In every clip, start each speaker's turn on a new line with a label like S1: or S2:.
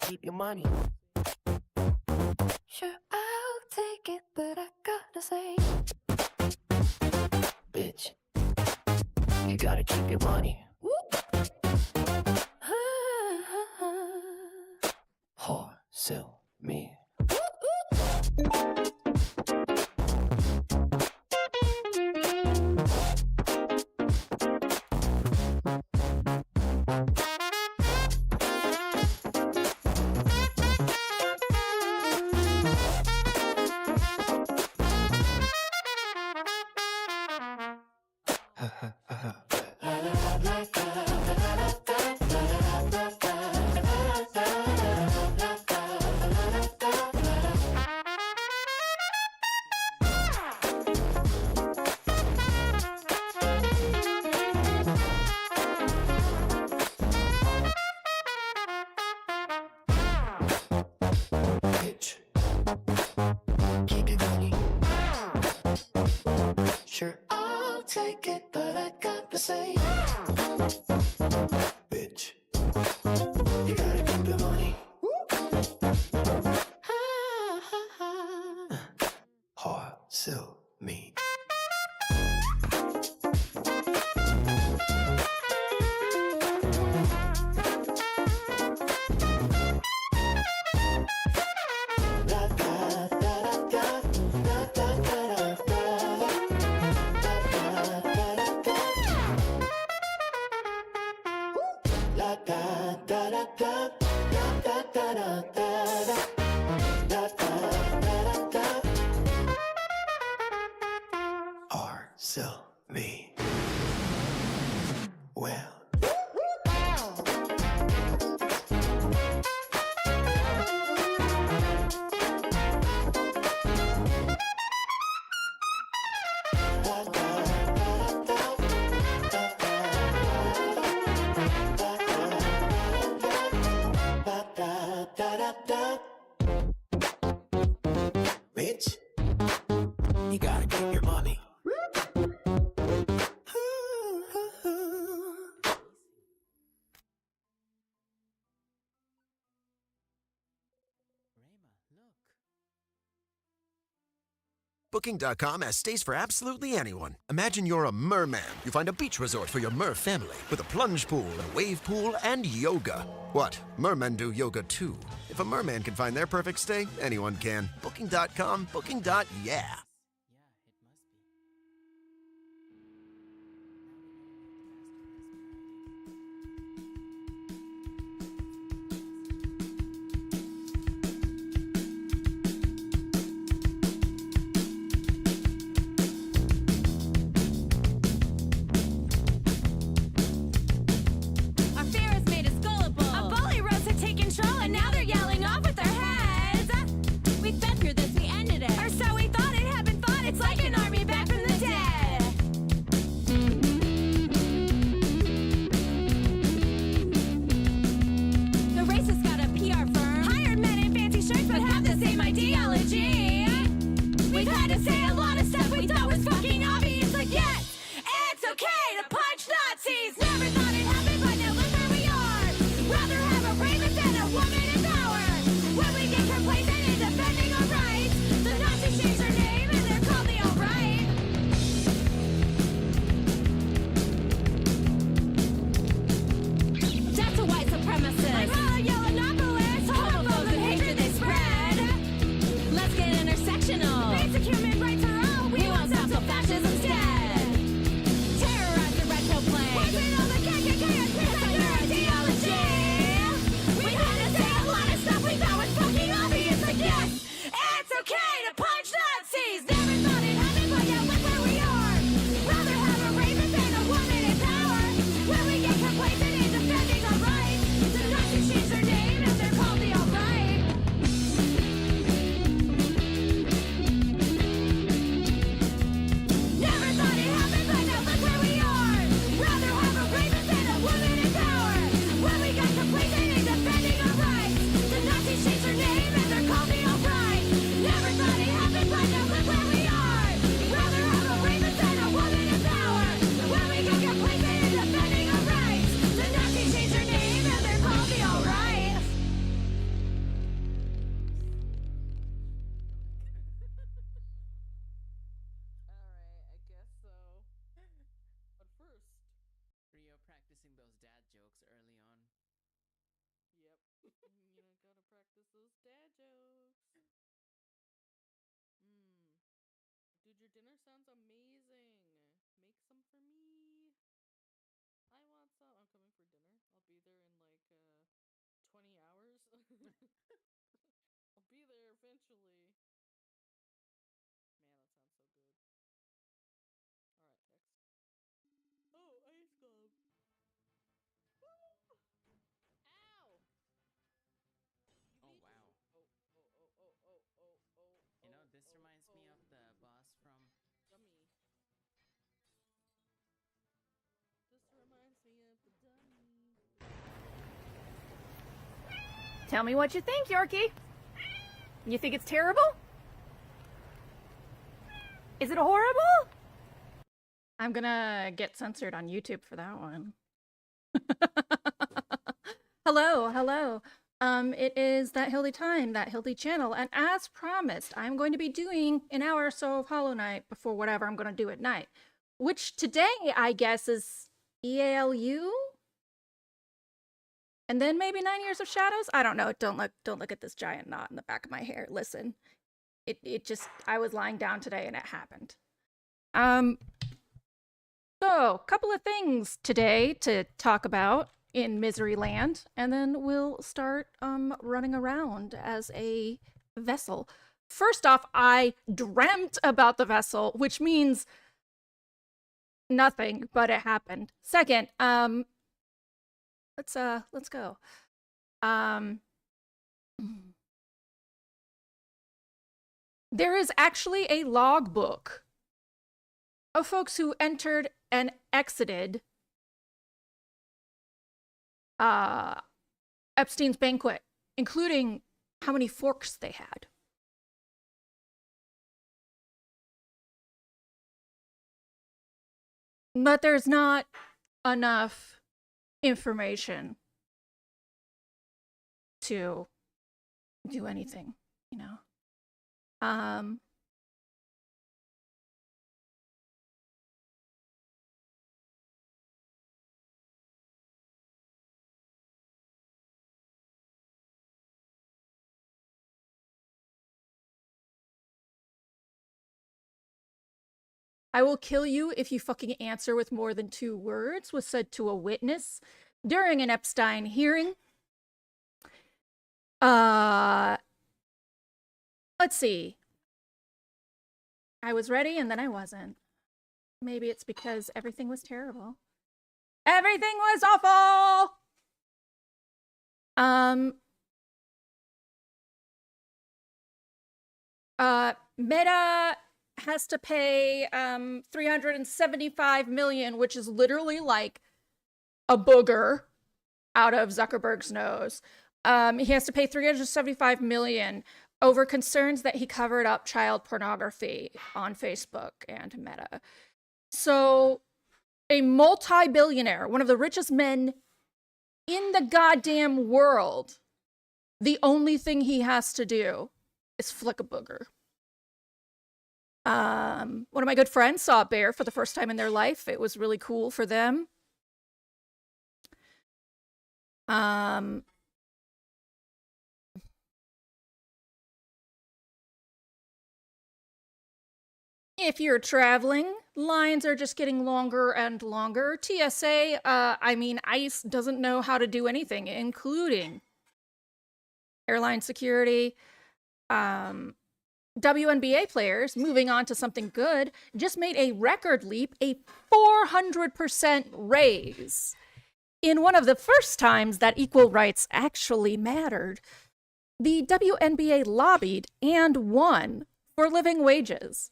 S1: keep your money.
S2: Sure, I'll take it, but I gotta say,
S1: Bitch, you gotta keep your money. Whore, sell me. Bitch, keep your money. Sure, I'll take it, but I gotta say, bitch, you gotta keep your money. Whore, sell me. Or sell me. Well. Bitch, you gotta keep your money.
S3: Booking.com has stays for absolutely anyone. Imagine you're a merman. You find a beach resort for your mer family with a plunge pool, a wave pool, and yoga. What? Mermen do yoga too. If a merman can find their perfect stay, anyone can. Booking.com, booking.yeah.
S4: Our fear has made us gullible. Our bully roads have taken control, and now they're yelling off with their heads. We've been through this, we ended it. Or so we thought, it had been fought. It's like an army back from the dead. The race has got a PR firm. Hired men in fancy shirts, but have the same ideology. We've had to say a lot of stuff we thought was fucking obvious. Like, yes, it's okay to punch Nazis. Never thought it happened, but now look where we are. Rather have a rapist than a woman in power. When we get complacent in defending our rights, the Nazis change their name and they're called the alt-right. That's a white supremacist. I'm not a yellow knucklehead. Homophobes and hatred they spread. Let's get intersectional. Basic human rights are all. We won't stop till fascism's dead. Terrorize the red
S5: practice those dad jokes. Dude, your dinner sounds amazing. Make some for me. I want some. I'm coming for dinner. I'll be there in like 20 hours. I'll be there eventually. Man, that sounds so good. Alright, next. Oh, ice glove. Woo! Ow!
S6: Oh, wow. You know, this reminds me of the boss from...
S5: Dummy. This reminds me of the dummy.
S7: Tell me what you think, Yorkie. You think it's terrible? Is it horrible? I'm gonna get censored on YouTube for that one. Hello. It is That Hildy time, That Hildy channel, and as promised, I'm going to be doing an hour or so of Hollow Knight before whatever I'm going to do at night, which today, I guess, is EALU? And then maybe 9 Years of Shadows? I don't know. Don't look at this giant knot in the back of my hair. Listen, it just, I was lying down today and it happened. So, a couple of things today to talk about in Misery Land, and then we'll start running around as a vessel. First off, I dreamt about the vessel, which means nothing, but it happened. Second, let's go. There is actually a logbook of folks who entered and exited Epstein's banquet, including how many forks they had. But there's not enough information to do anything, you know. I will kill you if you fucking answer with more than 2 words, was said to a witness during an Epstein hearing. Let's see. I was ready and then I wasn't. Maybe it's because everything was terrible. Everything was awful! Meta has to pay $375 million, which is literally like a booger out of Zuckerberg's nose. He has to pay $375 million over concerns that he covered up child pornography on Facebook and Meta. So a multi-billionaire, one of the richest men in the goddamn world, the only thing he has to do is flick a booger. One of my good friends saw a bear for the first time in their life. It was really cool for them. If you're traveling, lines are just getting longer and longer. TSA, ICE doesn't know how to do anything, including airline security. WNBA players, moving on to something good, just made a record leap, a 400% raise. In one of the first times that equal rights actually mattered, the WNBA lobbied and won for living wages.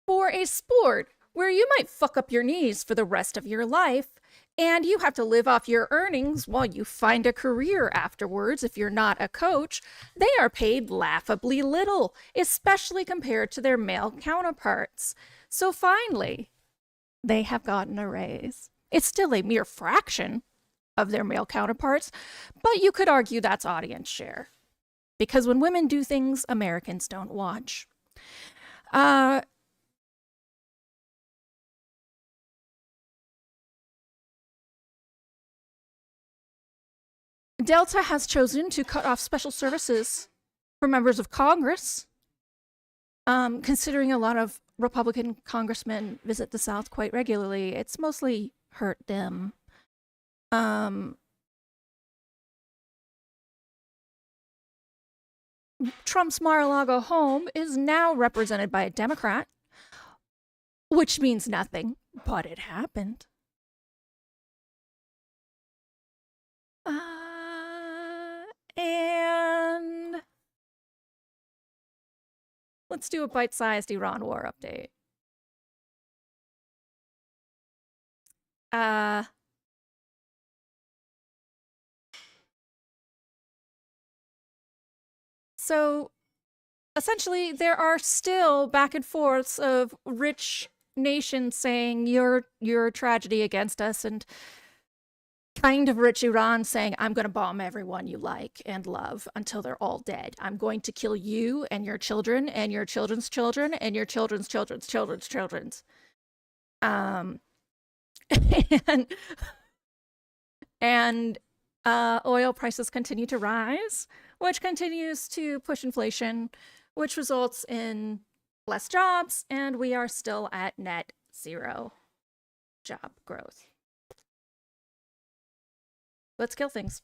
S7: For a sport where you might fuck up your knees for the rest of your life, and you have to live off your earnings while you find a career afterwards if you're not a coach, they are paid laughably little, especially compared to their male counterparts. So finally, they have gotten a raise. It's still a mere fraction of their male counterparts, but you could argue that's audience share. Because when women do things, Americans don't watch. Delta has chosen to cut off special services for members of Congress, considering a lot of Republican congressmen visit the South quite regularly. It's mostly hurt them. Trump's Mar-a-Lago home is now represented by a Democrat, which means nothing, but it happened. And let's do a bite-sized Iran war update. So essentially, there are still back and forths of rich nations saying you're a tragedy against us, and kind of rich Iran saying, I'm going to bomb everyone you like and love until they're all dead. I'm going to kill you and your children and your children's children and your children's children's children's children's. And oil prices continue to rise, which continues to push inflation, which results in less jobs, and we are still at net zero job growth. Let's kill things.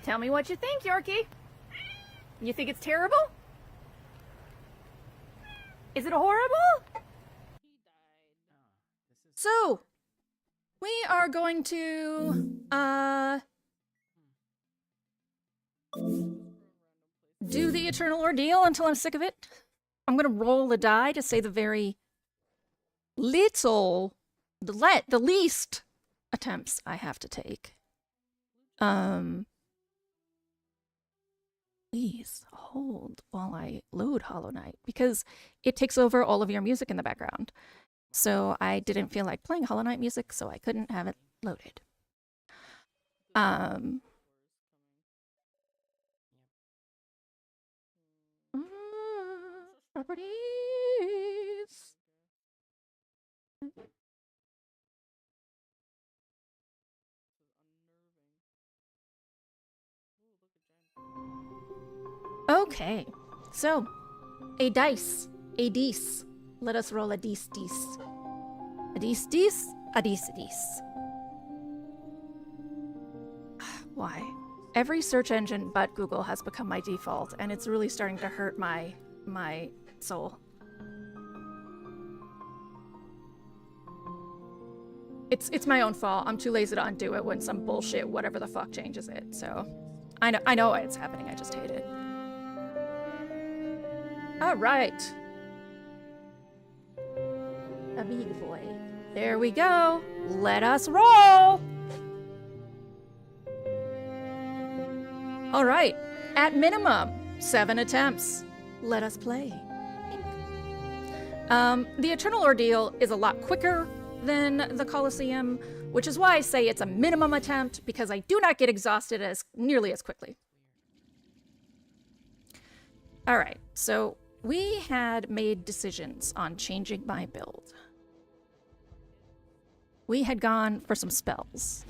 S7: Tell me what you think, Yorkie. You think it's terrible? Is it horrible? So, we are going to, do the Eternal Ordeal until I'm sick of it. I'm gonna roll a die to say the very little, the least attempts I have to take. Please hold while I load Hollow Knight, because it takes over all of your music in the background. So I didn't feel like playing Hollow Knight music, so I couldn't have it loaded. Properties. Okay, so a dice, a dice. Let us roll a dice, dice. A dice, dice, a dice, dice. Why? Every search engine but Google has become my default, and it's really starting to hurt my soul. It's my own fault. I'm too lazy to undo it when some bullshit, whatever the fuck, changes it. So I know why it's happening. I just hate it. All right. A big boy. There we go. Let us roll. All right. At minimum, 7 attempts. Let us play. The Eternal Ordeal is a lot quicker than the Colosseum, which is why I say it's a minimum attempt, because I do not get exhausted nearly as quickly. All right, so we had made decisions on changing my build. We had gone for some spells.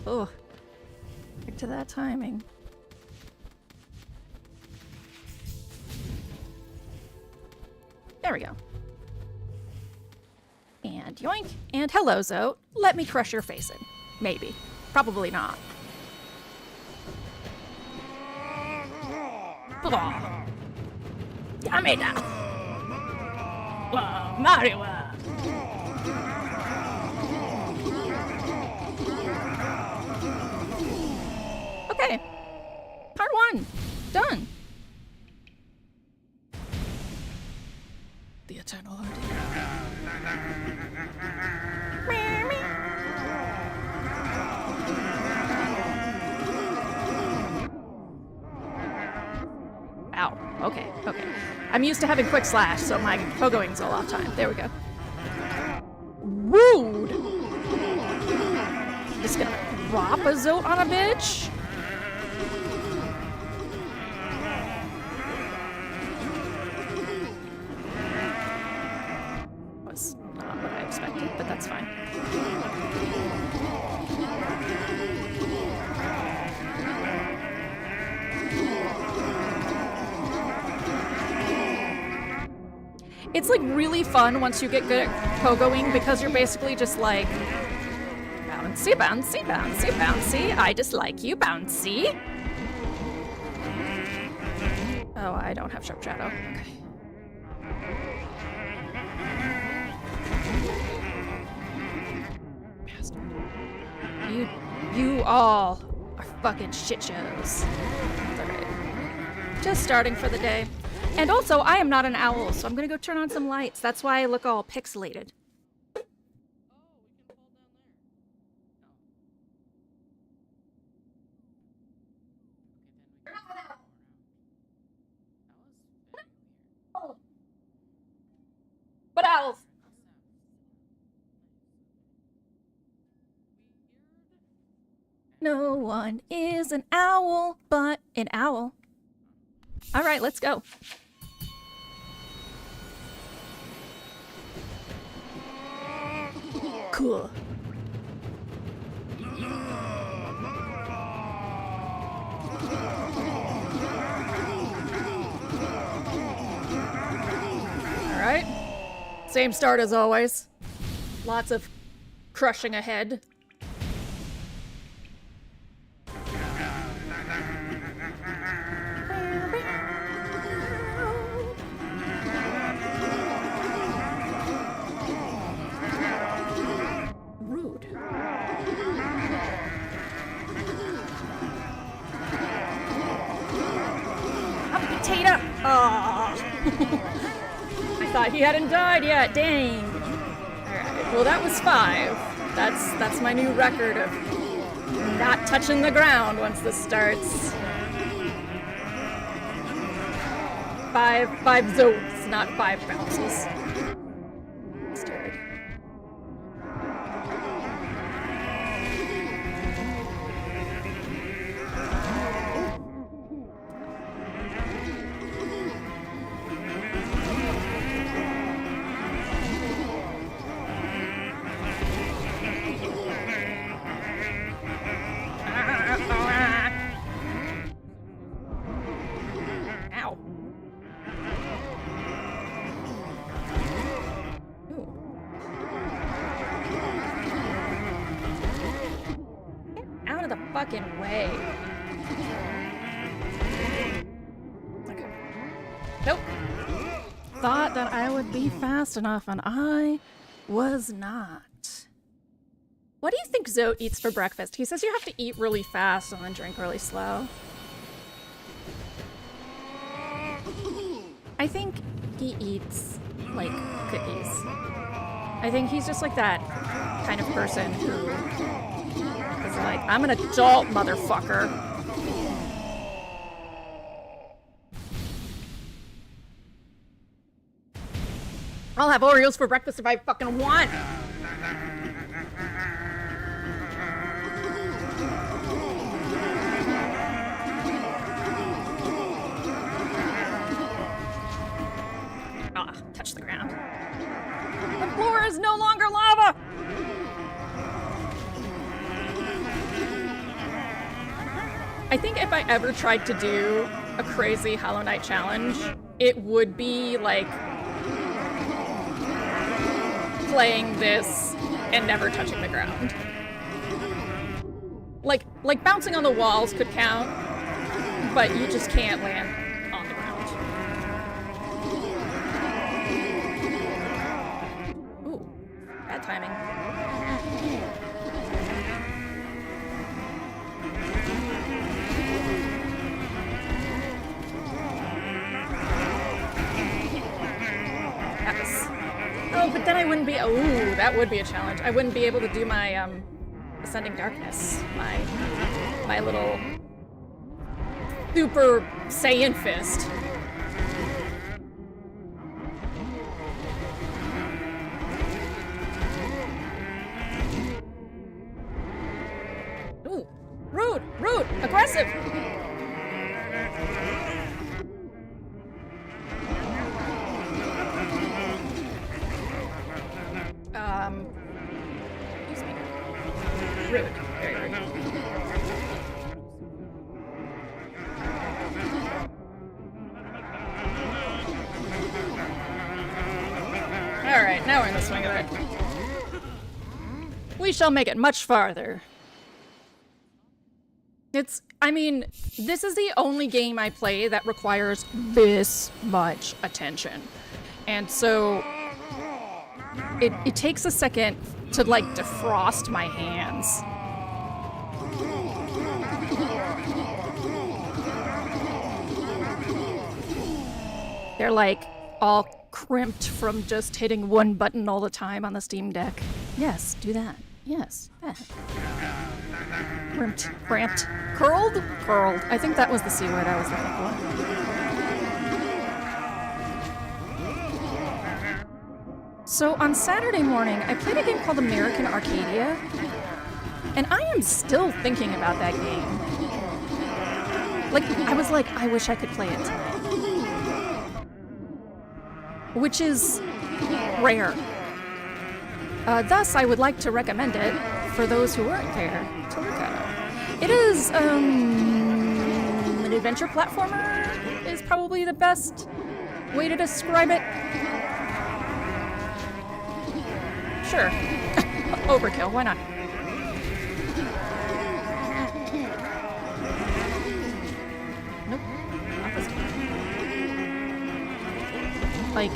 S7: Oh, back to that timing. There we go. And yoink. And hello, Zoe. Let me crush your face in. Maybe. Probably not. Yameda. Wow, Mario. Okay. Part 1. Done. The Eternal Ordeal. Ow. okay, okay. I'm used to having quick slash, so my pogoing's all off time. There we go. Rude! Just gonna drop a Zote on a bitch? Was not what I expected, but that's fine. It's like really fun once you get good at pogoing because you're basically just like bouncy, bouncy, bouncy, bouncy. I just like you, bouncy. Oh, I don't have Sharp Shadow. Okay. Bastard. You all are fucking shit shows. It's alright. Just starting for the day. And also, I am not an owl, so I'm gonna go turn on some lights. That's why I look all pixelated. But owls! No one is an owl, but an owl. Alright, let's go. Cool. Alright. Same start as always. Lots of crushing ahead. Rude. A potato! Oh. I thought he hadn't died yet. Dang. Alright, well that was 5. That's my new record of not touching the ground once this starts. 5 zotes, not 5 bounces. Bastard. Ow. Ooh. Get out of the fucking way. Okay. Nope. Thought that I would be fast enough, and I was not. What do you think Zote eats for breakfast? He says you have to eat really fast and then drink really slow. I think he eats, like, cookies. I think he's just like that kind of person who is like, I'm an adult, motherfucker. I'll have Oreos for breakfast if I fucking want. Ah, touch the ground. The floor is no longer lava! I think if I ever tried to do a crazy Hollow Knight challenge, it would be like playing this and never touching the ground. Like bouncing on the walls could count, but you just can't land on the ground. Ooh, bad timing. That was... Oh, but then I wouldn't be... Ooh, that would be a challenge. I wouldn't be able to do my, Ascending Darkness. My little... Super Saiyan Fist. Rude! Rude! Aggressive! Excuse me. Rude. Very rude. Alright, now we're in the swing of it. We shall make it much farther. I mean, this is the only game I play that requires this much attention. And so, it takes a second to, like, defrost my hands. They're, like, all crimped from just hitting one button all the time on the Steam Deck. Yes, do that. Yes, that. Crimped, cramped, curled? Curled. I think that was the C word I was looking for. So on Saturday morning, I played a game called American Arcadia, and I am still thinking about that game. Like, I was like, I wish I could play it tonight. Which is rare. Thus, I would like to recommend it for those who weren't there to look at it. It is, an adventure platformer is probably the best way to describe it. Sure. Overkill, why not? Nope. Not this time. Like,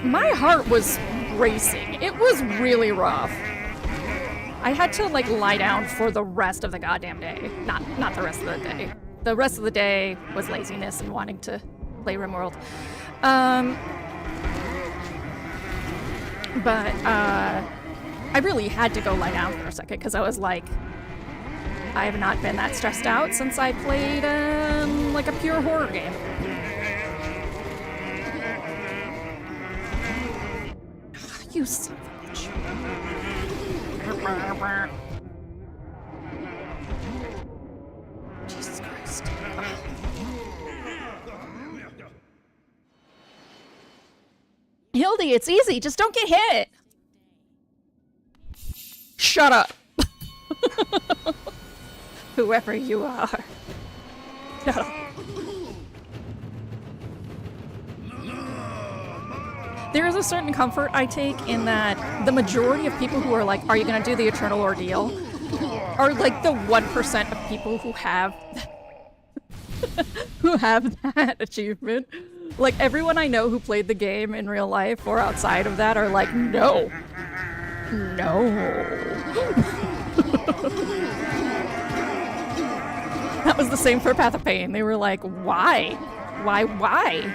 S7: my heart was racing. It was really rough. I had to, like, lie down for the rest of the goddamn day. Not the rest of the day. The rest of the day was laziness and wanting to play RimWorld. But I really had to go lie down for a second because I was like, I have not been that stressed out since I played, like, a pure horror game. You son of a bitch. Jesus Christ. Hildy, it's easy. Just don't get hit. Shut up. Whoever you are. Shut up. There is a certain comfort I take in that the majority of people who are like, are you going to do the Eternal Ordeal? Are like the 1% of people who have who have that achievement. Like, everyone I know who played the game in real life or outside of that are like, no. No. That was the same for Path of Pain. They were like, why? Why?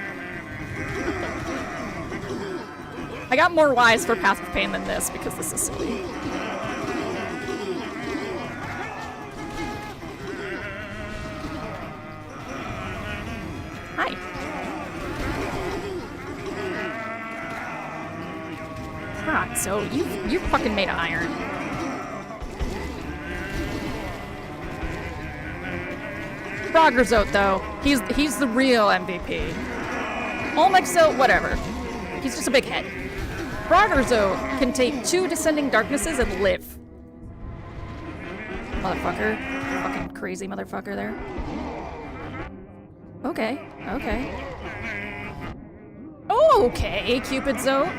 S7: I got more whys for Path of Pain than this because this is silly. Hi. Ah, so you fucking made of iron. Froggerzote, though, he's the real MVP. Olmexote, whatever. He's just a big head. Froggerzote can take 2 Descending Darknesses and live. Motherfucker. Fucking crazy motherfucker there. Okay. Okay, Cupidzote.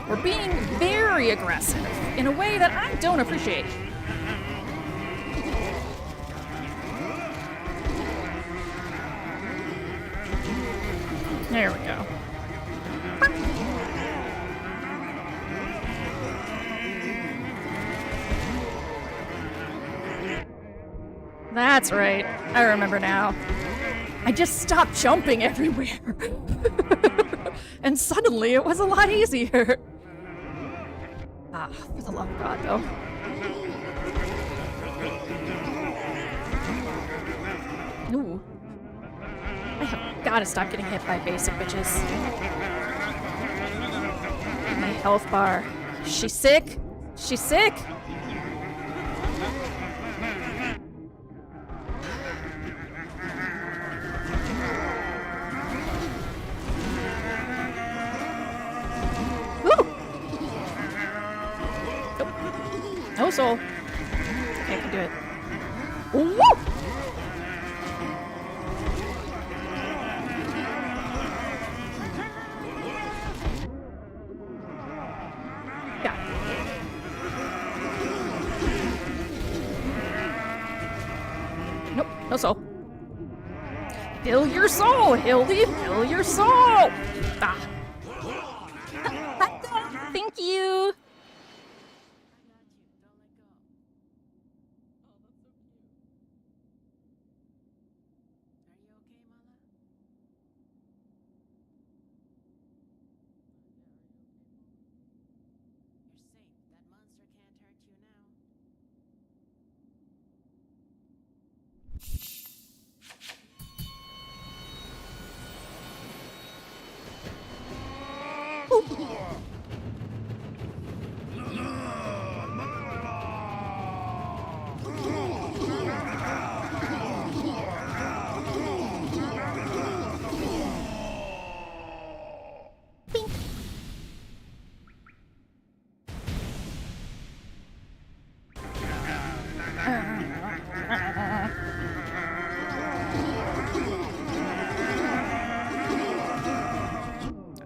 S7: We're being very aggressive in a way that I don't appreciate. There we go. That's right. I remember now. I just stopped jumping everywhere. And suddenly it was a lot easier. Ah, for the love of God, though. Ooh. I have gotta stop getting hit by basic bitches. My health bar. She's sick? She's sick? soul. Okay, I can do it. Woo! Yeah. Nope, no soul. Fill your soul, Hildy! Fill your soul! Ah. Thank you!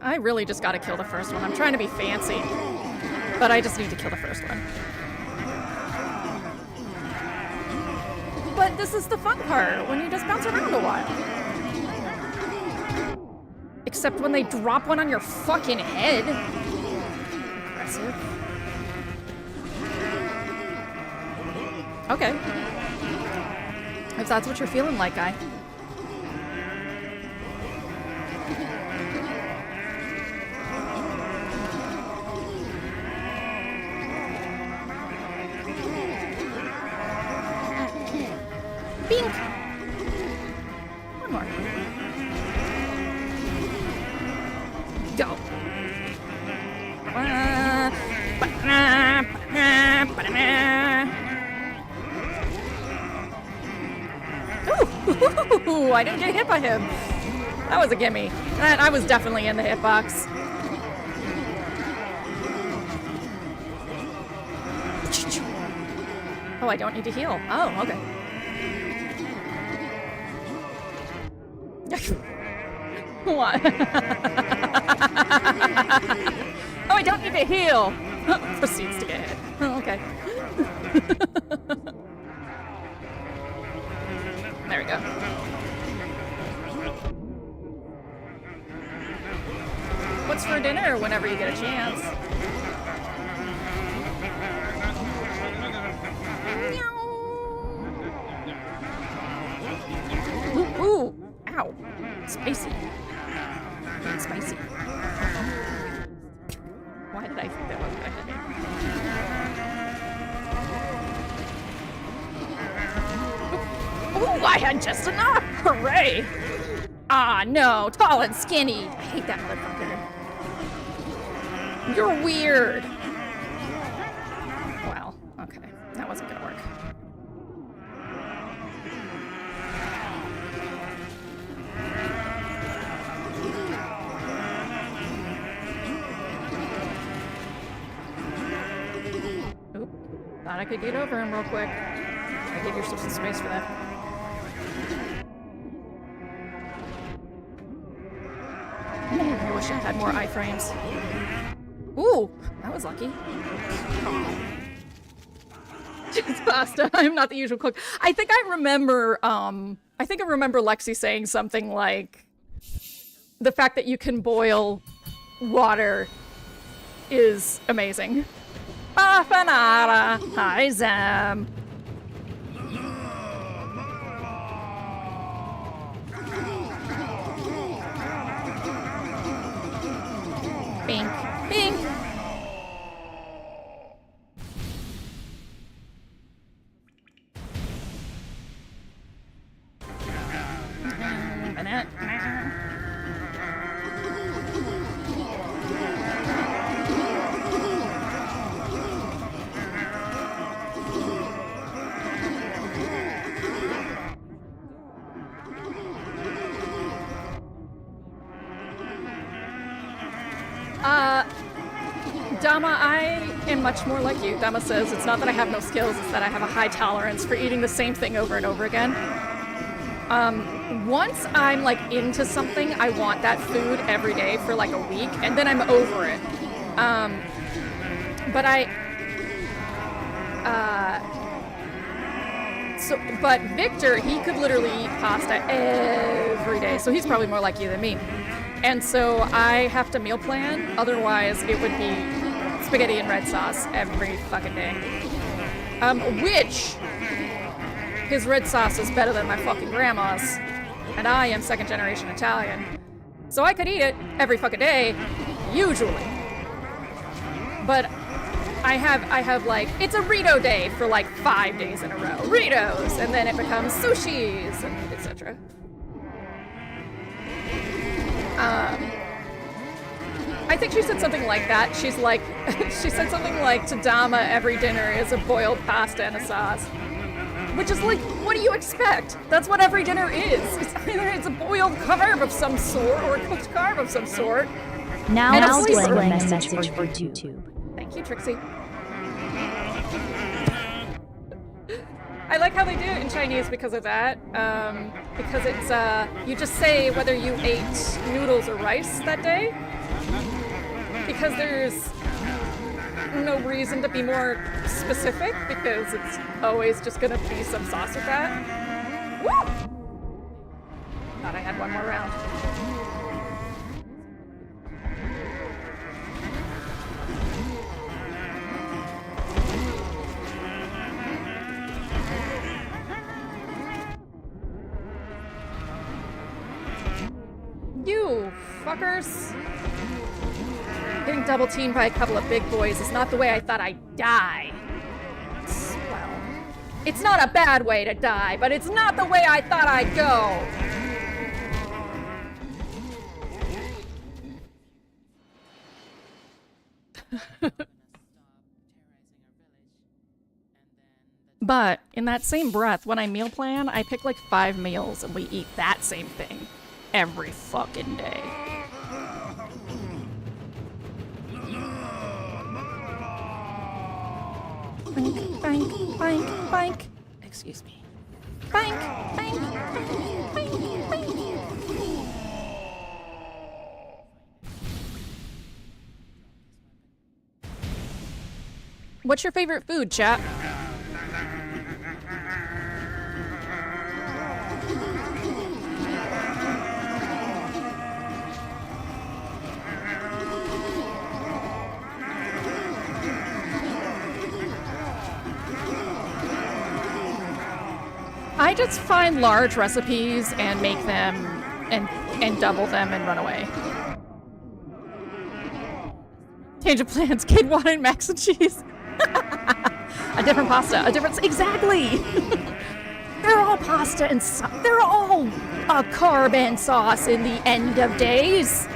S7: I really just gotta kill the first one. I'm trying to be fancy, but I just need to kill the first one. But this is the fun part, when you just bounce around a while. Except when they drop one on your fucking head. Impressive. Okay. If that's what you're feeling like, guy. Bink! One more. Go. Ooh, I didn't get hit by him. That was a gimme. I was definitely in the hitbox. Oh, I don't need to heal. Oh, okay. What? Oh, I don't need to heal. Proceeds to get hit. Oh, okay. There we go. What's for dinner whenever you get a chance? Ooh, ooh. Ow. Spicy. Spicy. Why did I think that was gonna hit me? Ooh, I had just enough! Hooray! Ah, no. Tall and skinny. I hate that motherfucker. You're weird. Well, okay. That wasn't gonna work. Oop. Thought I could get over him real quick. I gave yourself some space for that. I wish I had more iframes. Ooh, that was lucky. Just pasta. I'm not the usual cook. I think I remember Lexi saying something like the fact that you can boil water is amazing. Bafanara. Hi, Zam. Bink. Bink. Dama, I am much more like you. Dama says it's not that I have no skills, it's that I have a high tolerance for eating the same thing over and over again. Once I'm like into something, I want that food every day for like a week, and then I'm over it. But Victor, he could literally eat pasta every day, so he's probably more like you than me. And so I have to meal plan, otherwise it would be spaghetti and red sauce every fucking day. Which, his red sauce is better than my fucking grandma's, and I am second generation Italian. So I could eat it every fucking day, usually. But I have like, it's a Rito day for like 5 days in a row. Ritos, and then it becomes sushis, and etc. I think she said something like that. She's like, she said something like, to Dama, every dinner is a boiled pasta and a sauce. Which is like, what do you expect? That's what every dinner is. It's either it's a boiled carb of some sort or a cooked carb of some sort.
S8: Now displaying a message for YouTube.
S7: Thank you, Trixie. I like how they do it in Chinese because of that. Because it's, you just say whether you ate noodles or rice that day. Because there's no reason to be more specific, because it's always just gonna be some sauce with that. Woo! Thought I had one more round. You fuckers! Getting double teamed by a couple of big boys is not the way I thought I'd die. Well, it's not a bad way to die, but it's not the way I thought I'd go. But in that same breath, when I meal plan, I pick like 5 meals and we eat that same thing every fucking day. Bank, bank, bank, bank. Excuse me. Bank, bank, bank, bank, bank. What's your favorite food, chat? I just find large recipes and make them and double them and run away. Change of plans, kid wanted mac and cheese. A different pasta, a different, exactly. They're all pasta and they're all carb and sauce in the end of days.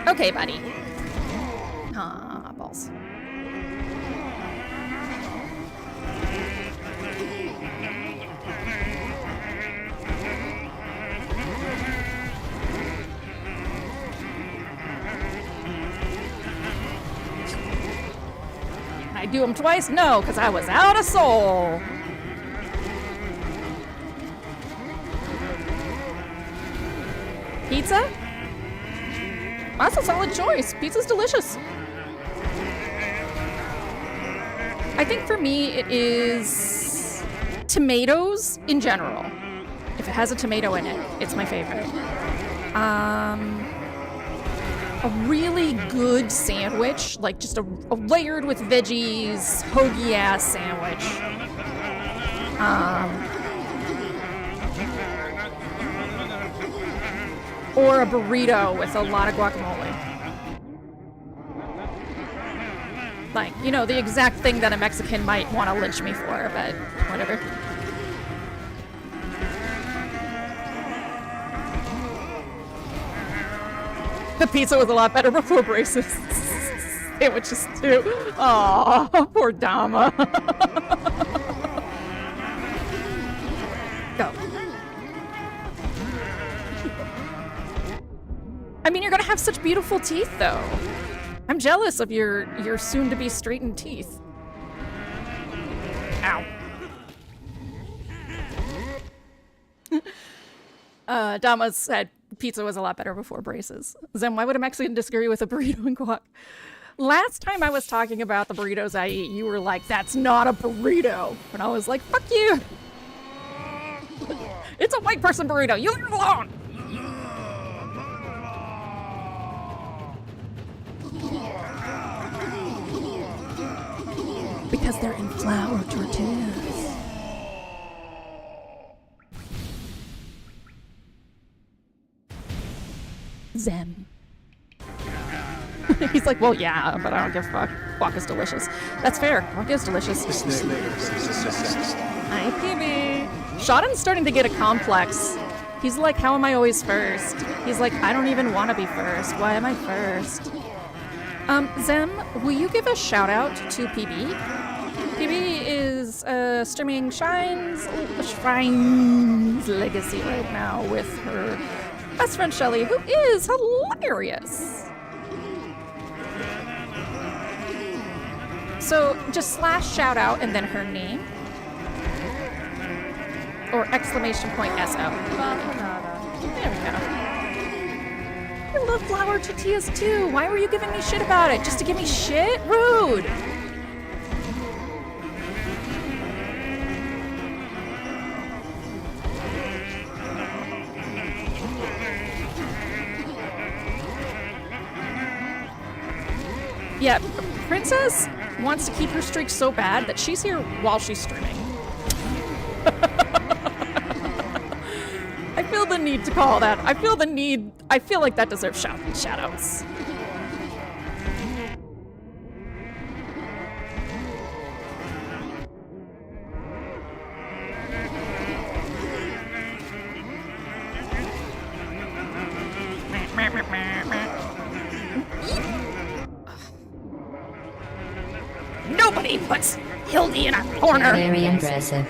S7: Okay, buddy. Ah, balls. Can I do them twice? No, because I was out of soul. Pizza? That's a solid choice. Pizza's delicious. I think for me it is tomatoes in general. If it has a tomato in it, it's my favorite. A really good sandwich, like just a layered with veggies, hoagie ass sandwich. Or a burrito with a lot of guacamole. Like, you know, the exact thing that a Mexican might want to lynch me for, but whatever. The pizza was a lot better before braces. Sandwiches too. Aw, poor Dama. gonna have such beautiful teeth, though. I'm jealous of your soon-to-be straightened teeth. Ow. Dama said pizza was a lot better before braces. Zen, why would a Mexican disagree with a burrito and guac? Last time I was talking about the burritos I eat, you were like, that's not a burrito. And I was like, fuck you. It's a white person burrito. You leave it alone. Because they're in flour tortillas. Zen. He's like, well, yeah, but I don't give a fuck. Guac is delicious. That's fair. Guac is delicious. Hi, PB. Shodan's starting to get a complex. He's like, how am I always first? He's like, I don't even want to be first. Why am I first? Zem, will you give a shout out to PB? PB is streaming Shine's Legacy right now with her best friend Shelly, who is hilarious. So just slash shout out and then her name. Or exclamation point SO. There we go. I love flour tortillas too. Why were you giving me shit about it? Just to give me shit? Rude. Yeah, Princess wants to keep her streak so bad that she's here while she's streaming. I feel the need to call that. I feel like that deserves shout-outs. Nobody puts Hildy in a corner.
S8: Very impressive.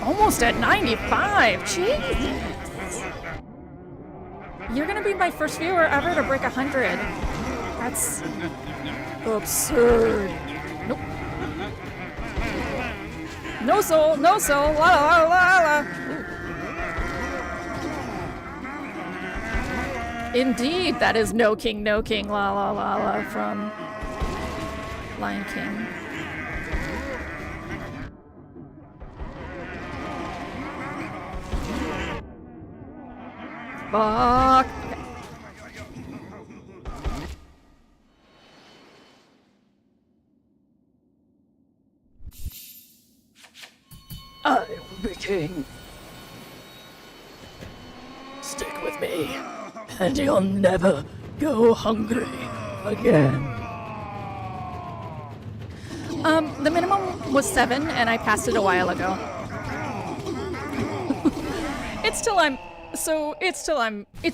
S7: Almost at 95. Jesus. You're gonna be my first viewer ever to break 100. That's absurd. Nope. No soul, no soul. La la la la. Indeed, that is no king, la la la la from Lion King. Fuck. I will be king. Stick with me, and you'll never go hungry again. The minimum was 7, and I passed it a while ago. It's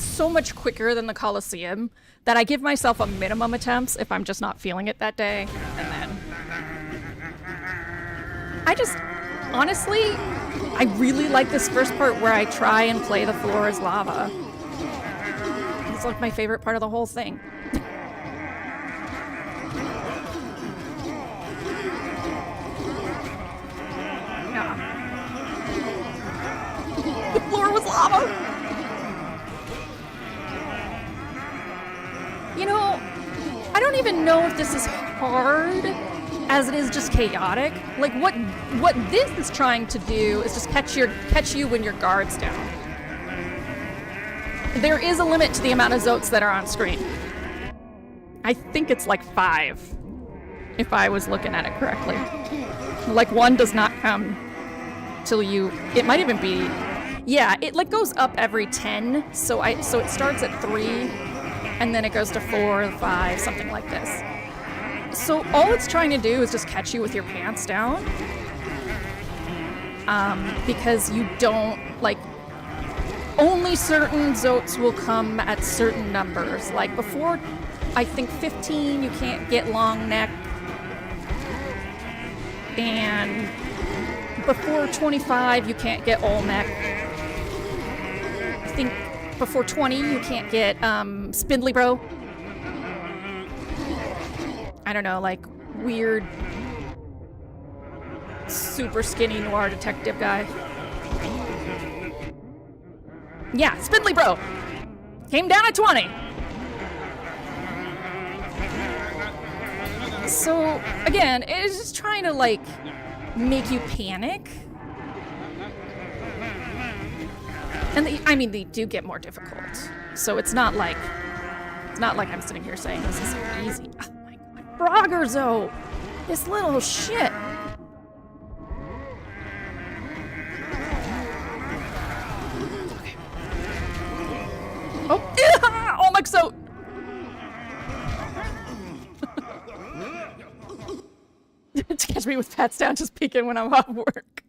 S7: so much quicker than the Coliseum that I give myself a minimum attempts if I'm just not feeling it that day, and then honestly, I really like this first part where I try and play the floor as lava. It's like my favorite part of the whole thing. Yeah. The floor was lava! You know, I don't even know if this is hard as it is just chaotic. Like what this is trying to do is just catch you when your guard's down. There is a limit to the amount of Zotes that are on screen. I think it's like 5, if I was looking at it correctly. Like 1 does not come till it might even be, yeah, it like goes up every 10, so it starts at 3, and then it goes to 4, 5, something like this. So all it's trying to do is just catch you with your pants down. Because you don't, like, only certain Zotes will come at certain numbers. Like before, I think 15, you can't get long neck. And before 25, you can't get all neck. I think before 20, you can't get spindly bro. I don't know, like weird, super skinny noir detective guy. Yeah, spindly bro. Came down at 20. So, again, it's just trying to, like, make you panic. And they do get more difficult. So it's not like I'm sitting here saying this is easy. Oh my Froggerzo! This little shit. Okay. Oh, oh my so. To catch me with pats down, just peeking when I'm off work.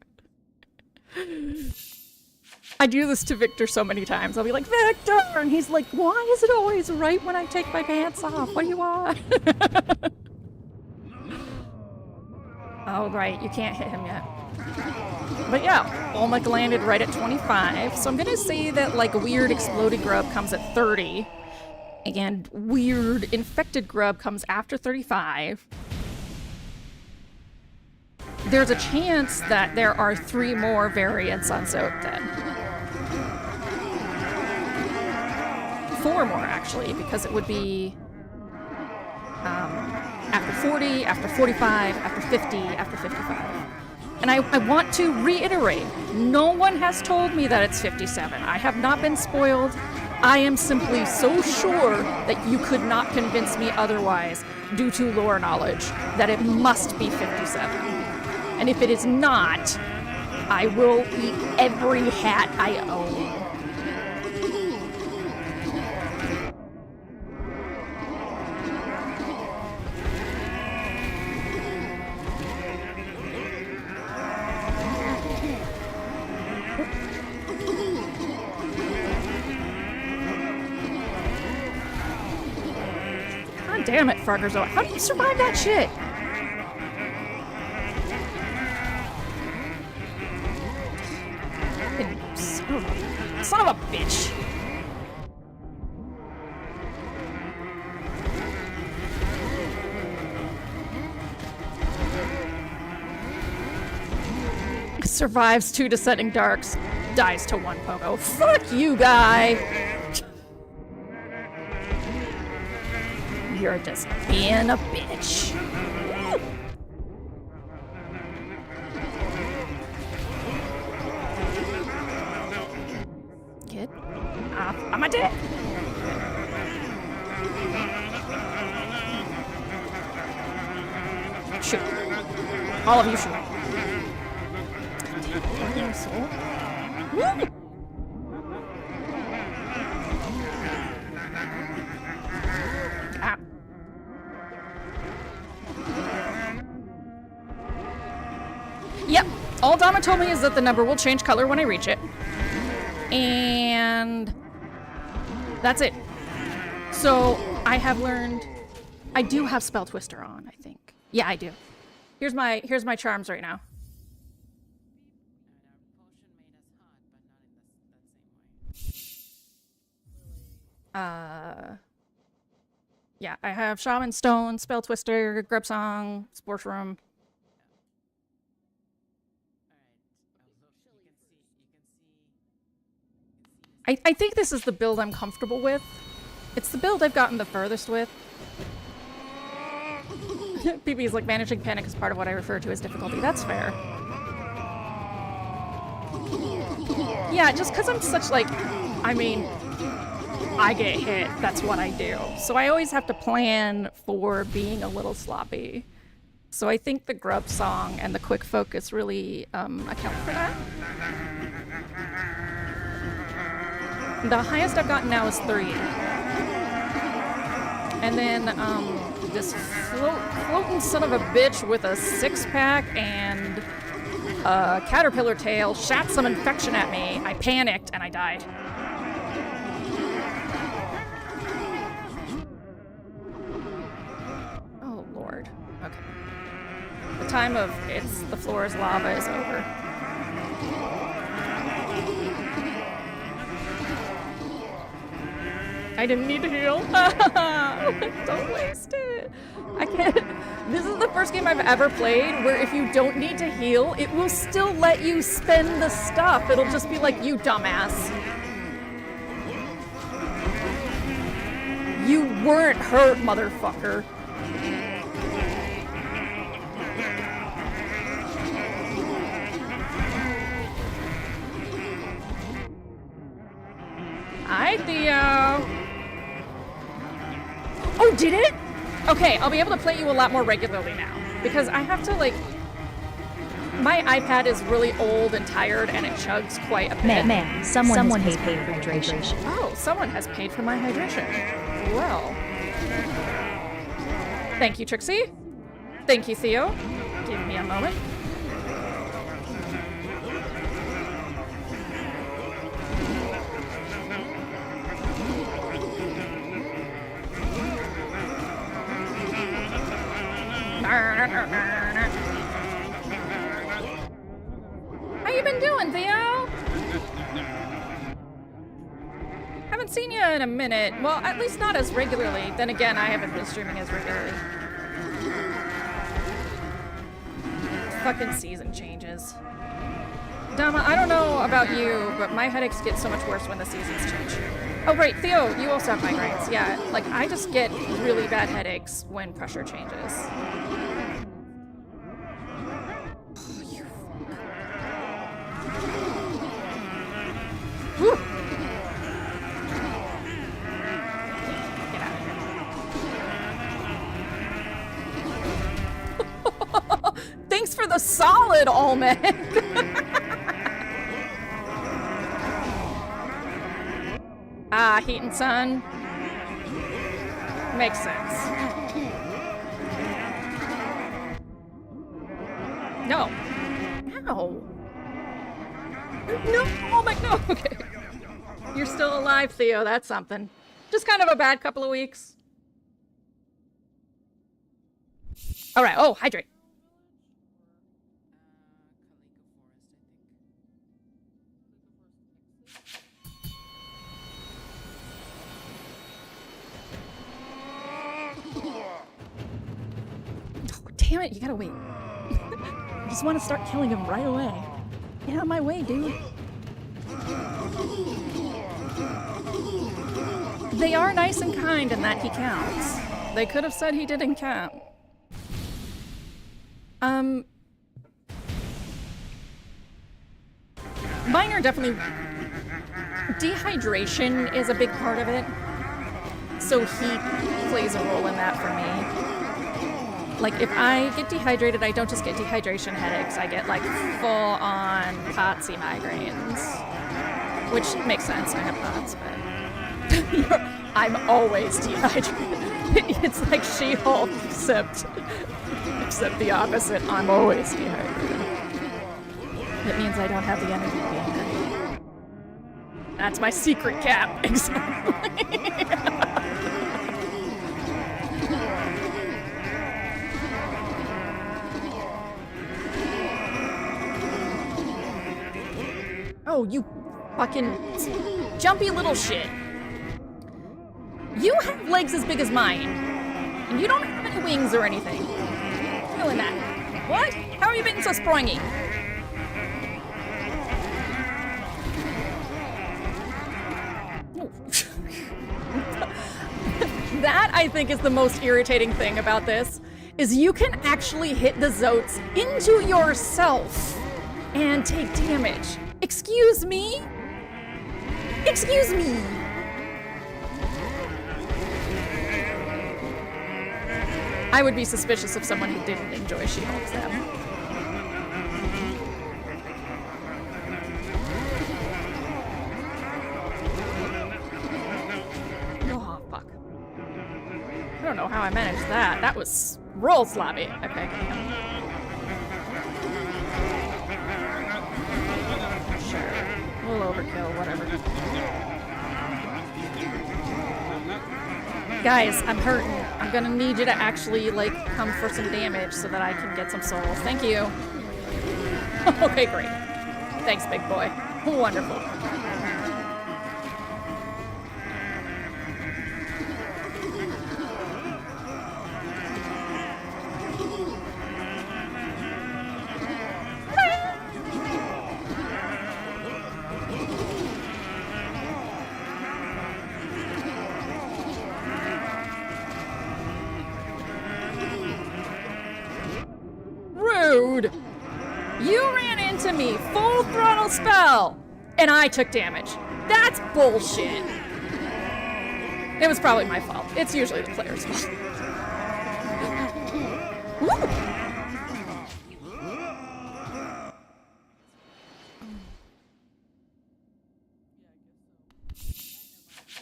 S7: I do this to Victor so many times. I'll be like, Victor! And he's like, why is it always right when I take my pants off? What do you want? Oh, right. You can't hit him yet. But yeah, Olmec landed right at 25. So I'm going to say that, like, weird exploded grub comes at 30. And weird infected grub comes after 35. There's a chance that there are 3 more variants on Zote then. 4 more, actually, because it would be after 40, after 45, after 50, after 55. And I want to reiterate, no one has told me that it's 57. I have not been spoiled. I am simply so sure that you could not convince me otherwise due to lore knowledge that it must be 57. And if it is not, I will eat every hat I own. God damn it, Froggerzo. How do you survive that shit? Son of a bitch. Survives 2 descending darks, dies to 1 pogo. Fuck you, guy. You're just being a bitch. Kid, I'm a dick. Shoot. All of you shoot. Woo! Ah. Yep. All Donna told me is that the number will change color when I reach it. And that's it. So I have learned. I do have Spell Twister on, I think. Yeah, I do. Here's my charms right now. Yeah, I have Shaman Stone, Spell Twister, Grub Song, Sports Room. I think this is the build I'm comfortable with. It's the build I've gotten the furthest with. BB is like, managing panic is part of what I refer to as difficulty. That's fair. Yeah, just because I'm such like, I mean, I get hit, that's what I do. So I always have to plan for being a little sloppy. So I think the Grub Song and the Quick Focus really account for that. The highest I've gotten now is 3. And then this floating son of a bitch with a 6-pack and a caterpillar tail shot some infection at me. I panicked and I died. Oh, Lord. Okay. The time of the floor is lava is over. I didn't need to heal. Don't waste it. I can't. This is the first game I've ever played where if you don't need to heal, it will still let you spend the stuff. It'll just be like, you dumbass. You weren't hurt, motherfucker. Hi, Theo. Oh, did it? Okay, I'll be able to play you a lot more regularly now. Because I have to, like... My iPad is really old and tired, and it chugs quite a bit.
S8: Ma'am, someone has paid for hydration.
S7: Oh, someone has paid for my hydration. Well. Thank you, Trixie. Thank you, Theo. Give me a moment. How you been doing, Theo? Haven't seen you in a minute. Well, at least not as regularly. Then again, I haven't been streaming as regularly. Fucking season changes. Dama, I don't know about you, but my headaches get so much worse when the seasons change. Oh, right, Theo, you also have migraines. Yeah, like, I just get really bad headaches when pressure changes. Whew. Get out of here. Thanks for the solid, Olmec. Ah, heat and sun. Makes sense. No. No. No, oh my, no, okay. You're still alive, Theo, that's something. Just kind of a bad couple of weeks. All right, oh, hydrate. Oh, damn it, you gotta wait. I just want to start killing him right away. Get out of my way, dude. They are nice and kind in that he counts. They could have said he didn't count. Mine are definitely... Dehydration is a big part of it. So heat plays a role in that for me. Like, if I get dehydrated, I don't just get dehydration headaches. I get, like, full-on POTS migraines. Which makes sense. I have POTS, but... I'm always dehydrated. It's like She-Hulk, except the opposite. I'm always dehydrated. It means I don't have the energy to be angry. That's my secret cap, exactly. Oh, you fucking jumpy little shit. You have legs as big as mine, and you don't have any wings or anything. Feeling that. What? How are you being so springy? That, I think, is the most irritating thing about this, is you can actually hit the Zotes into yourself and take damage. Excuse me? Excuse me? I would be suspicious of someone who didn't enjoy She-Hulk's them. Oh, fuck. I don't know how I managed that. That was roll sloppy. Okay. Sure. We'll overkill, whatever. Guys, I'm hurting. I'm gonna need you to actually, like, come for some damage so that I can get some souls. Thank you. Okay, great. Thanks, big boy. Wonderful. into me, full throttle spell, and I took damage. That's bullshit. It was probably my fault. It's usually the player's fault. Woo!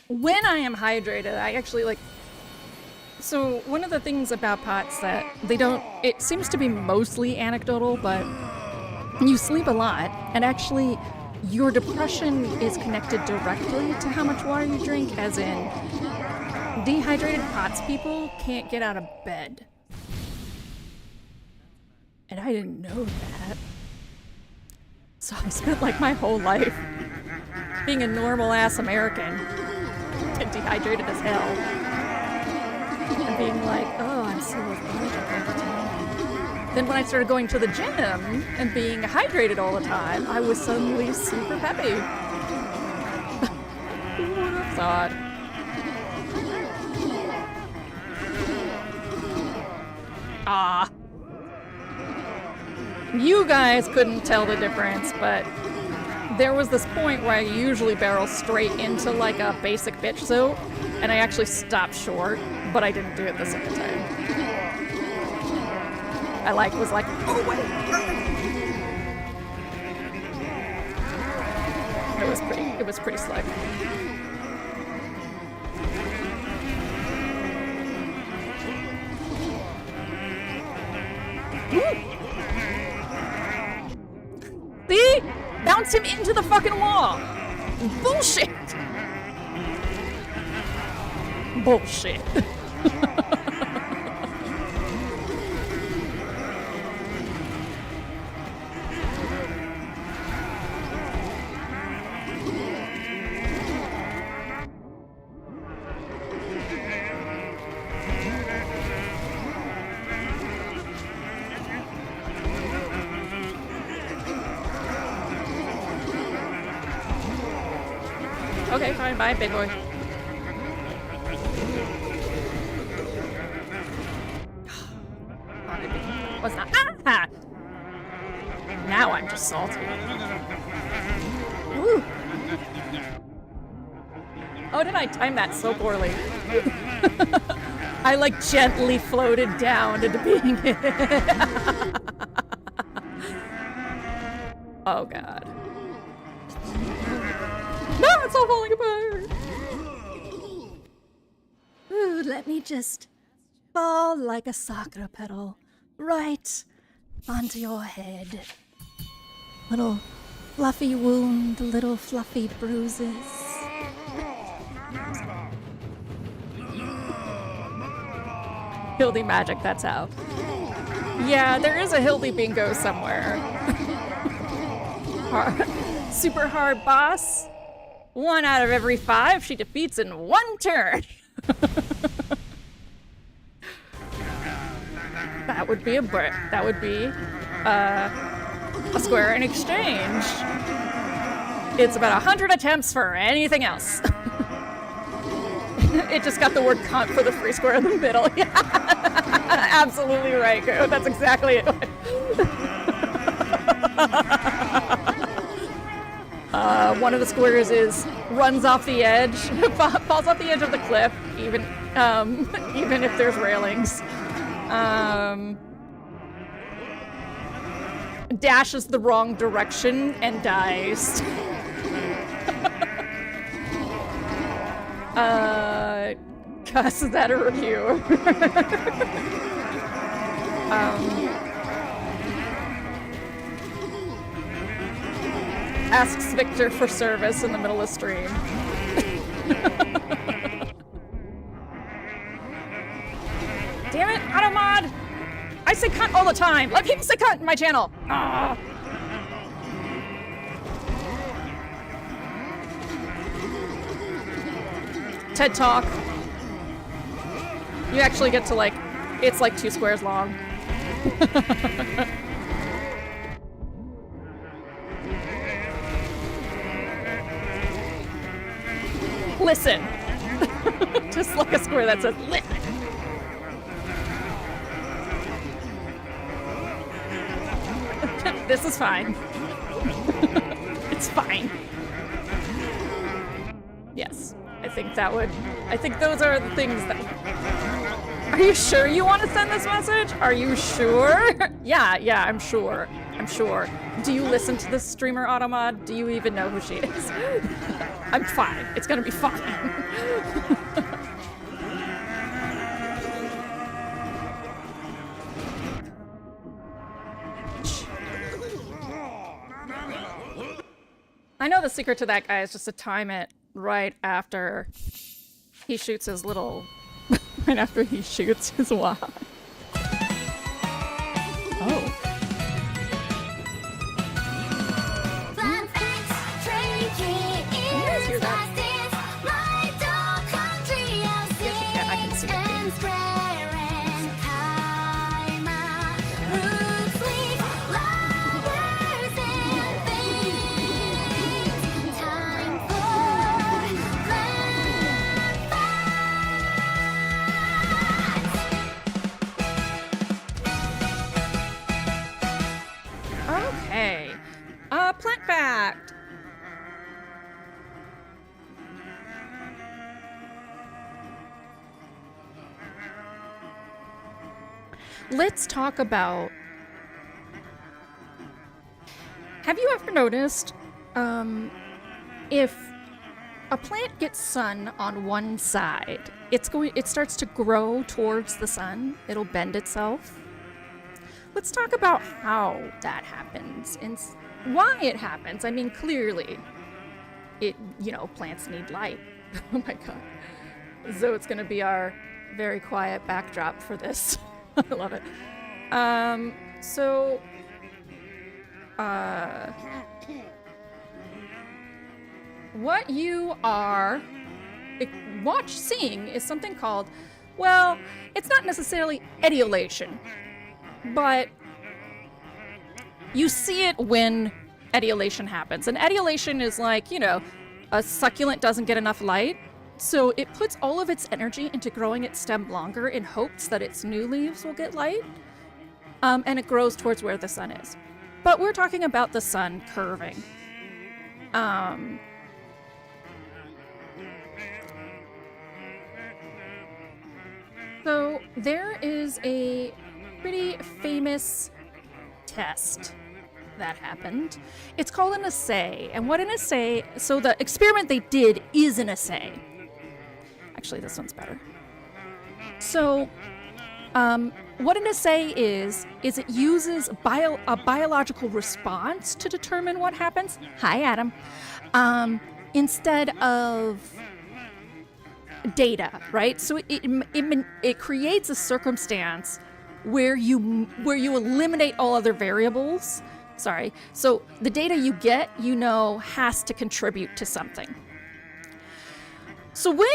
S7: When I am hydrated, I actually like... So one of the things about pots that they don't... It seems to be mostly anecdotal, but you sleep a lot, and actually your depression is connected directly to how much water you drink, as in dehydrated POTS people can't get out of bed. And I didn't know that. So I spent like my whole life being a normal-ass American and dehydrated as hell. And being like, oh, I'm so lethargic all the time. Then when I started going to the gym and being hydrated all the time, I was suddenly super happy. Who would have thought? Ah. You guys couldn't tell the difference, but there was this point where I usually barrel straight into like a basic bitch suit, and I actually stopped short, but I didn't do it the second time. I was like, oh wait! It was pretty slick. Woo! See? Bounce him into the fucking wall! Bullshit! Bullshit. Okay, fine, bye, big boy. What's that? Ah! Now I'm just salty. Woo. Oh, did I time that so poorly? I like gently floated down into being hit. Oh god. No, it's all falling apart! Ooh, let me just fall like a sakura petal right onto your head. Little fluffy wound, little fluffy bruises. Hildy magic, that's how. Yeah, there is a Hildy bingo somewhere. Super hard boss. 1 out of every 5 she defeats in 1 turn. That would be a square in exchange. It's about 100 attempts for anything else. It just got the word cunt for the free square in the middle. Yeah. Absolutely right, Go. That's exactly it. One of the squares runs off the edge, falls off the edge of the cliff, even if there's railings. Dashes the wrong direction and dies. Cuss, is that a review? Asks Victor for service in the middle of stream. Damn it, Automod! I say cunt all the time! Let people say cunt in my channel! Ah. TED Talk. You actually get to it's like 2 squares long. Listen. Just like a square that says listen. This is fine. It's fine. Yes, I think those are the things that... Are you sure you want to send this message? Are you sure? Yeah, I'm sure. Do you listen to this streamer, Automod? Do you even know who she is? I'm fine. It's gonna be fine. I know the secret to that guy is just to time it right after he shoots his little... right after he shoots his wad. Oh.
S4: Fun facts, trade
S7: guys hear that?
S4: my dog country
S7: Yes, you can. I can see it.
S4: and square and Kaima, roots, leaves, flowers and things. Time for plant facts.
S7: Okay. Plant fact. Let's talk about... Have you ever noticed if a plant gets sun on one side, it starts to grow towards the sun. It'll bend itself. Let's talk about how that happens and why it happens. I mean, clearly, plants need light. Oh my god. So it's going to be our very quiet backdrop for this. I love it. What you are seeing is something called, well, it's not necessarily etiolation, but you see it when etiolation happens. And etiolation is like, a succulent doesn't get enough light, so it puts all of its energy into growing its stem longer in hopes that its new leaves will get light, and it grows towards where the sun is. But we're talking about the sun curving. So there is a pretty famous test that happened. It's called an assay. And what an assay, so the experiment they did is an assay. Actually, this one's better. So, what an assay is it uses a biological response to determine what happens. Hi, Adam. Instead of data, right? So it creates a circumstance where you eliminate all other variables. Sorry. So the data you get, has to contribute to something. So when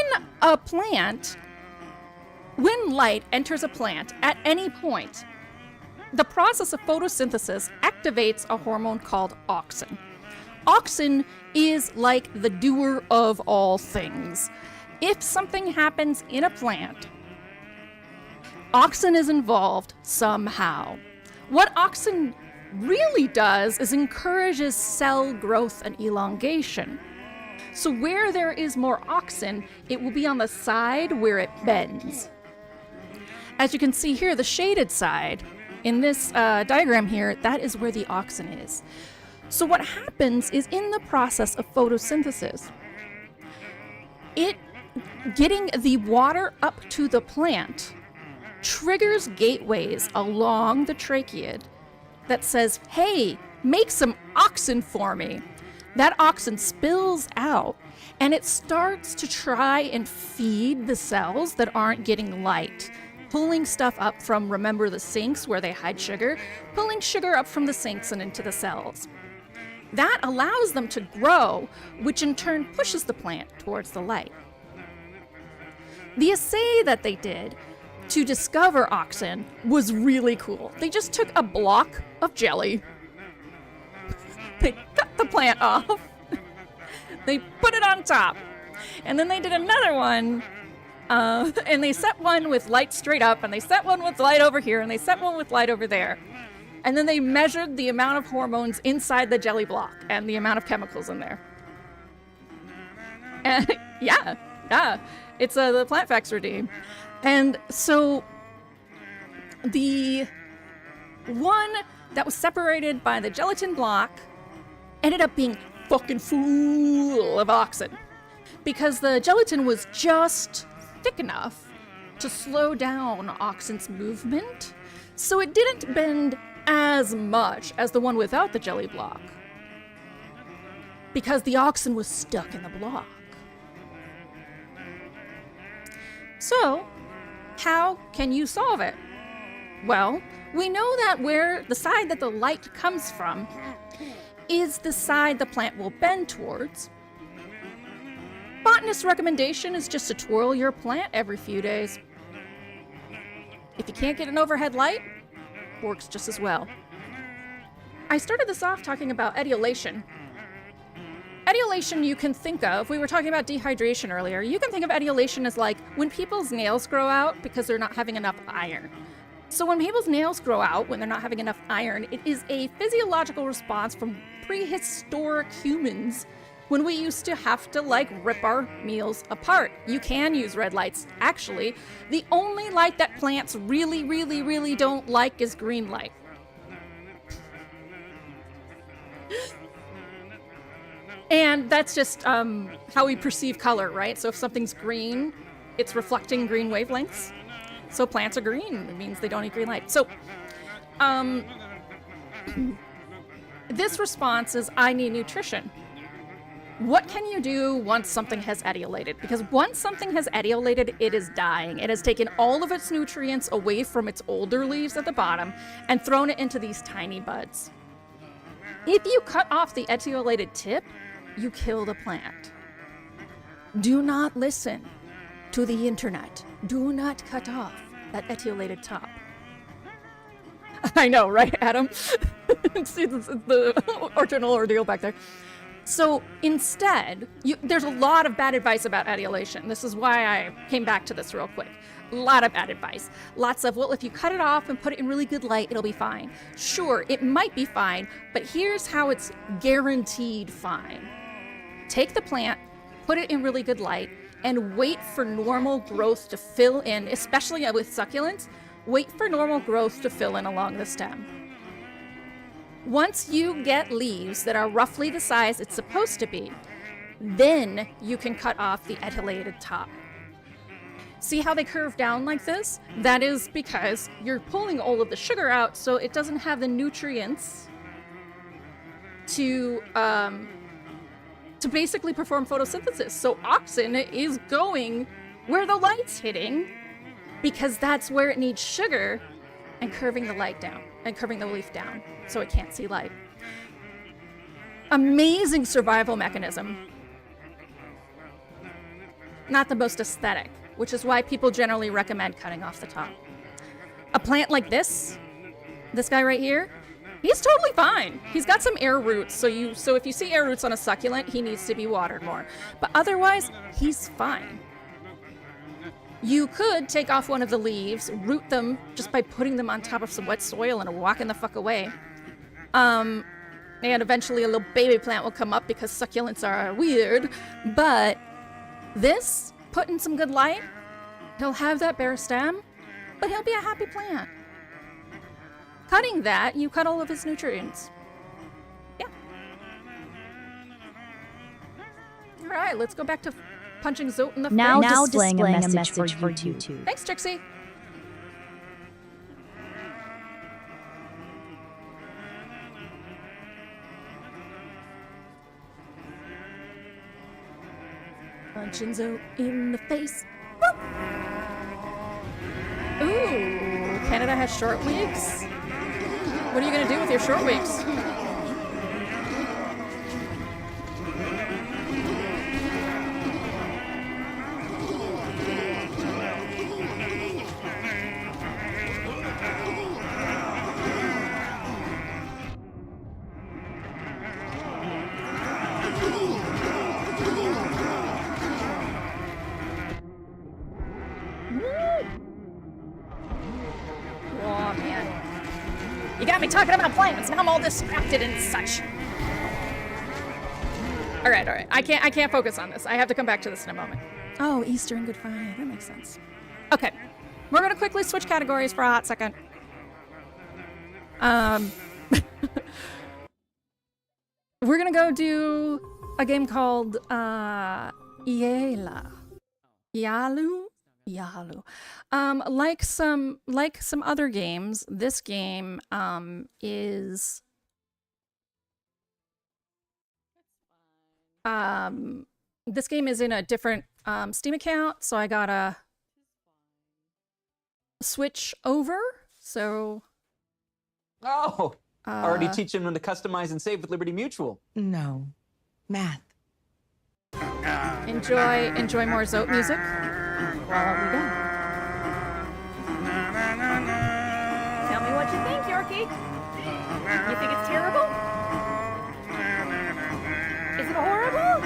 S7: light enters a plant at any point, the process of photosynthesis activates a hormone called auxin. Auxin is like the doer of all things. If something happens in a plant, auxin is involved somehow. What auxin really does is encourages cell growth and elongation. So where there is more auxin, it will be on the side where it bends. As you can see here, the shaded side in this diagram here, that is where the auxin is. So what happens is in the process of photosynthesis, getting the water up to the plant triggers gateways along the tracheid that says, hey, make some auxin for me. That auxin spills out and it starts to try and feed the cells that aren't getting light, pulling stuff up from, remember, the sinks where they hide sugar, pulling sugar up from the sinks and into the cells. That allows them to grow, which in turn pushes the plant towards the light. The assay that they did to discover auxin was really cool. They just took a block of jelly, they cut the plant off, they put it on top, and then they did another one, and they set one with light straight up, and they set one with light over here, and they set one with light over there. And then they measured the amount of hormones inside the jelly block and the amount of chemicals in there. And yeah, it's the Plant Facts Redeem. And so the one that was separated by the gelatin block ended up being fucking full of auxin, because the gelatin was just thick enough to slow down auxin's movement, so it didn't bend as much as the one without the jelly block, because the auxin was stuck in the block. So, how can you solve it? Well, we know that where the side that the light comes from is the side the plant will bend towards. Botanist's recommendation is just to twirl your plant every few days. If you can't get an overhead light, works just as well. I started this off talking about etiolation. Etiolation you can think of, we were talking about dehydration earlier, you can think of etiolation as like when people's nails grow out because they're not having enough iron. So when people's nails grow out when they're not having enough iron, it is a physiological response from prehistoric humans when we used to have to like rip our meals apart. You can use red lights. Actually, the only light that plants really don't like is green light. And that's just how we perceive color, right? So if something's green, it's reflecting green wavelengths. So plants are green. It means they don't need green light. So this response is, I need nutrition. What can you do once something has etiolated? Because once something has etiolated, it is dying. It has taken all of its nutrients away from its older leaves at the bottom and thrown it into these tiny buds. If you cut off the etiolated tip, you kill the plant. Do not listen to the internet. Do not cut off that etiolated top. I know, right, Adam? it's the eternal ordeal back there. So instead, there's a lot of bad advice about etiolation. This is why I came back to this real quick. A lot of bad advice. Lots of, well, if you cut it off and put it in really good light, it'll be fine. Sure, it might be fine, but here's how it's guaranteed fine. Take the plant, put it in really good light, and wait for normal growth to fill in, especially with succulents. Wait for normal growth to fill in along the stem. Once you get leaves that are roughly the size it's supposed to be, then you can cut off the etiolated top. See how they curve down like this? That is because you're pulling all of the sugar out, so it doesn't have the nutrients to basically perform photosynthesis. So auxin is going where the light's hitting because that's where it needs sugar, and curving the light down and curving the leaf down so it can't see light. Amazing survival mechanism. Not the most aesthetic, which is why people generally recommend cutting off the top. A plant like this guy right here, he's totally fine. He's got some air roots, so if you see air roots on a succulent, he needs to be watered more. But otherwise, he's fine. You could take off one of the leaves, root them just by putting them on top of some wet soil and walking the fuck away. And eventually a little baby plant will come up because succulents are weird. But this, put in some good light, he'll have that bare stem, but he'll be a happy plant. Cutting that, you cut all of his nutrients. Yeah. All right, let's go back to punching Zote in the face.
S8: Now displaying a message for YouTube.
S7: Thanks, Trixie. Punching Zote in the face. Woo! Ooh, Canada has short weeks. What are you gonna do with your short weeks? You got me talking about plans. Now I'm all distracted and such. All right. I can't focus on this. I have to come back to this in a moment. Oh, Easter and Good Friday. That makes sense. Okay. We're going to quickly switch categories for a hot second. We're going to go do a game called EALU. EALU. Like some other games, this game is this game is in a different Steam account, so I gotta switch over. So
S9: Oh, already teaching them to customize and save with Liberty Mutual.
S10: No. Math.
S7: enjoy more Zote music while we go.
S4: Tell me what you think, Yorkie. You think it's terrible? Is it horrible?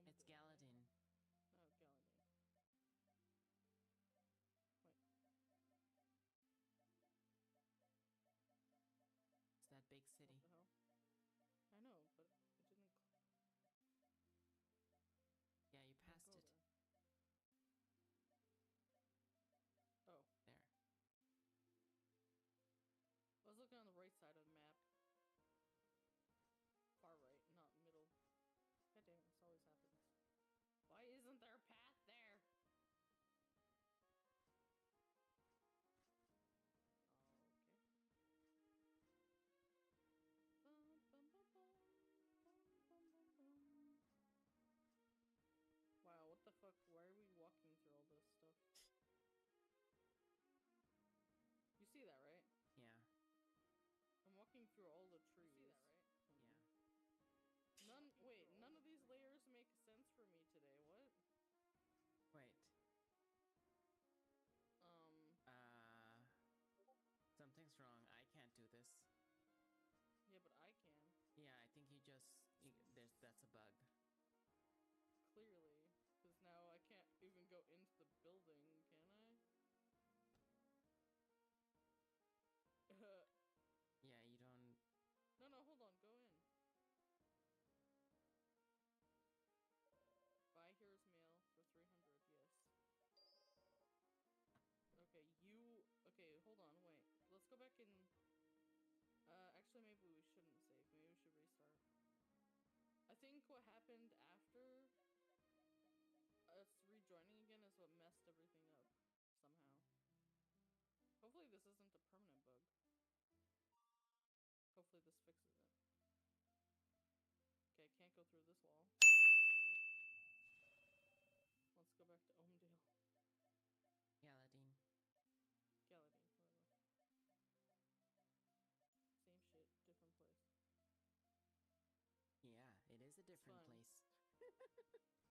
S6: It's Galadin. It's that big city.
S5: I know, but it didn't.
S6: Yeah, you passed it.
S5: Oh,
S6: There.
S5: I was looking on the right side of the map. Far right, not middle. God damn it, this always happens. Why isn't there a path there? Wow, what the fuck? Why are we walking through all this stuff? You see that, right?
S6: Yeah.
S5: I'm walking through all the trees.
S6: Yeah.
S5: None of these layers make sense for me today. What?
S6: Wait. Something's wrong. I can't do this.
S5: Yeah, but I can.
S6: Yeah, I think that's a bug.
S5: Clearly. Because now go back and... actually, maybe we shouldn't save. Maybe we should restart. I think what happened after us rejoining again is what messed everything up, somehow. Hopefully this isn't a permanent bug. Hopefully this fixes it. Okay, can't go through this wall. Alright. Let's go back to Ohmdale.
S6: Galadine.
S5: Galadine, whatever. Same shit, different place.
S6: Yeah, it is a different
S5: fun.
S6: place.